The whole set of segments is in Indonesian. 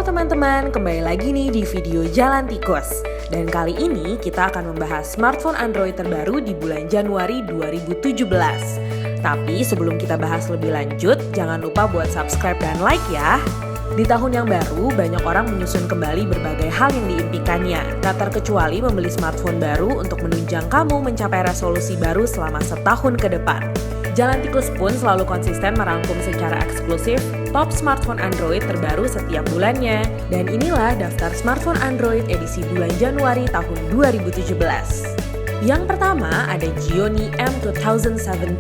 teman-teman, kembali lagi nih di video Jalan Tikus. Dan kali ini kita akan membahas smartphone Android terbaru di bulan Januari 2017. Tapi sebelum kita bahas lebih lanjut, jangan lupa buat subscribe dan like ya. Di tahun yang baru, banyak orang menyusun kembali berbagai hal yang diimpikannya, tak terkecuali membeli smartphone baru untuk menunjang kamu mencapai resolusi baru selama setahun ke depan. Jalan Tikus pun selalu konsisten merangkum secara eksklusif top smartphone Android terbaru setiap bulannya. Dan inilah daftar smartphone Android edisi bulan Januari tahun 2017. Yang pertama ada Gionee M2017.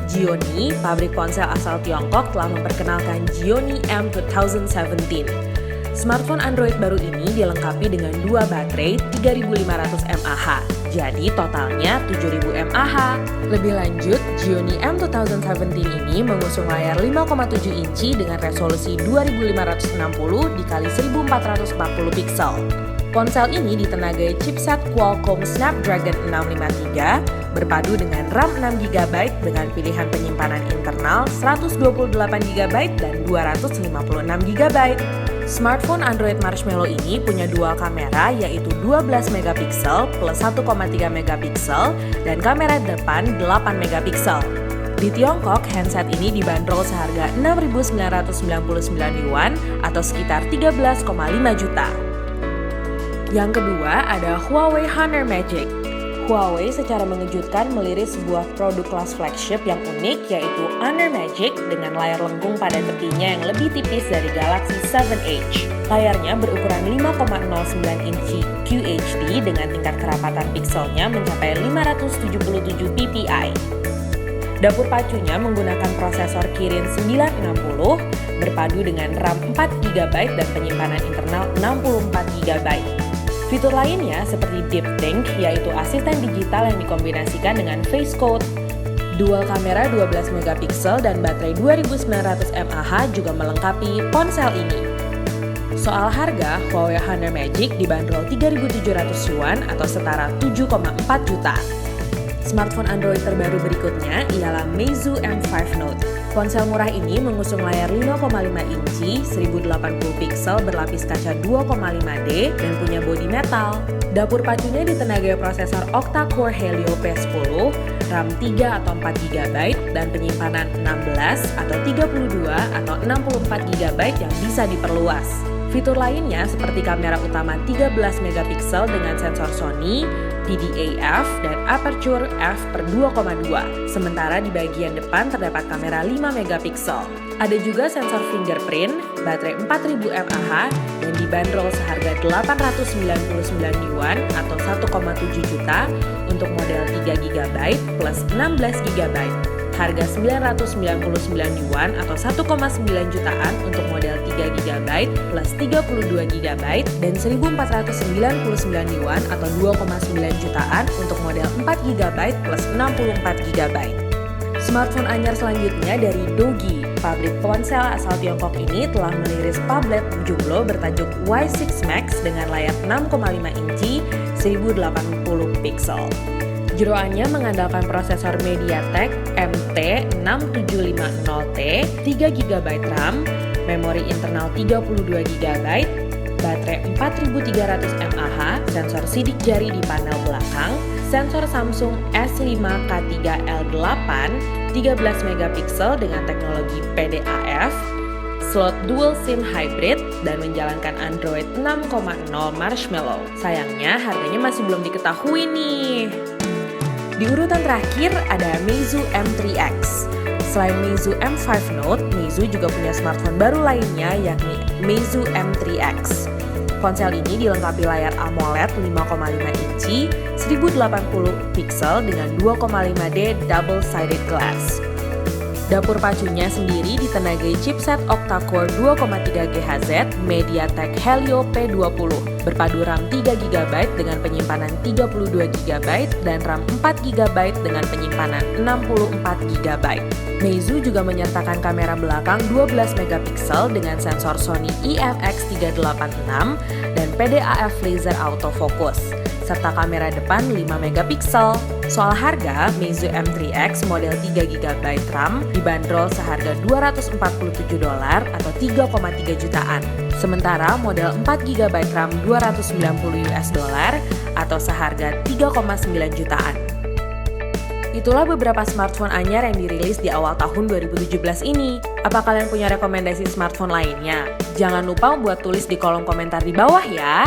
Gionee, pabrik ponsel asal Tiongkok, telah memperkenalkan Gionee M2017. Smartphone Android baru ini dilengkapi dengan dua baterai 3500 mAh, jadi totalnya 7000 mAh. Lebih lanjut, Gionee M2017 ini mengusung layar 5,7 inci dengan resolusi 2560 x 1440 piksel. Ponsel ini ditenagai chipset Qualcomm Snapdragon 653, berpadu dengan RAM 6GB dengan pilihan penyimpanan internal 128GB dan 256GB. Smartphone Android Marshmallow ini punya dual kamera yaitu 12MP plus 1,3 MP dan kamera depan 8MP. Di Tiongkok, handset ini dibanderol seharga 6.999 yuan atau sekitar 13,5 juta. Yang kedua ada Huawei Honor Magic. Huawei secara mengejutkan meliris sebuah produk kelas flagship yang unik yaitu Honor Magic dengan layar lengkung pada tepinya yang lebih tipis dari Galaxy 7 Edge. Layarnya berukuran 5,09 inci QHD dengan tingkat kerapatan pikselnya mencapai 577 ppi. Dapur pacunya menggunakan prosesor Kirin 960 berpadu dengan RAM 4GB dan penyimpanan internal 64GB. Fitur lainnya seperti Deep Think, yaitu asisten digital yang dikombinasikan dengan Face Code. Dual kamera 12MP dan baterai 2900 mAh juga melengkapi ponsel ini. Soal harga, Huawei Honor Magic dibanderol 3.700 yuan atau setara 7,4 juta. Smartphone Android terbaru berikutnya ialah Meizu M5 Note. Ponsel murah ini mengusung layar 5,5 inci, 1080 piksel berlapis kaca 2,5D dan punya bodi metal. Dapur pacunya ditenagai prosesor octa-core Helio P10, RAM 3 atau 4GB dan penyimpanan 16 atau 32 atau 64GB yang bisa diperluas. Fitur lainnya seperti kamera utama 13MP dengan sensor Sony, PDAF, dan aperture f/2,2. Sementara di bagian depan terdapat kamera 5MP. Ada juga sensor fingerprint, baterai 4000 mAh, dan dibanderol seharga 899 yuan atau 1,7 juta untuk model 3GB plus 16GB. Harga 999 yuan atau 1,9 jutaan untuk model 3GB plus 32GB dan 1499 yuan atau 2,9 jutaan untuk model 4GB plus 64GB. Smartphone anyar selanjutnya dari Doogee. Pabrik ponsel asal Tiongkok ini telah meliris tablet jumbo bertajuk Y6 Max dengan layar 6,5 inci 1080 piksel. Jeroannya mengandalkan prosesor MediaTek MT6750T, 3GB RAM, memori internal 32GB, baterai 4300 mAh, sensor sidik jari di panel belakang, sensor Samsung S5K3L8, 13MP dengan teknologi PDAF, slot dual SIM hybrid, dan menjalankan Android 6.0 Marshmallow. Sayangnya harganya masih belum diketahui nih. Di urutan terakhir ada Meizu M3X. Selain Meizu M5 Note, Meizu juga punya smartphone baru lainnya yakni Meizu M3X. Ponsel ini dilengkapi layar AMOLED 5,5 inci, 1080 piksel dengan 2,5D double-sided glass. Dapur pacunya sendiri ditenagai chipset octa-core 2,3 GHz MediaTek Helio P20, berpadu RAM 3GB dengan penyimpanan 32GB dan RAM 4GB dengan penyimpanan 64GB. Meizu juga menyertakan kamera belakang 12MP dengan sensor Sony IMX386 dan PDAF laser autofocus, serta kamera depan 5MP. Soal harga, Meizu M3X model 3GB RAM dibanderol seharga $247 atau 3,3 jutaan. Sementara model 4GB RAM 290 US dollar atau seharga 3,9 jutaan. Itulah beberapa smartphone anyar yang dirilis di awal tahun 2017 ini. Apa kalian punya rekomendasi smartphone lainnya? Jangan lupa buat tulis di kolom komentar di bawah ya.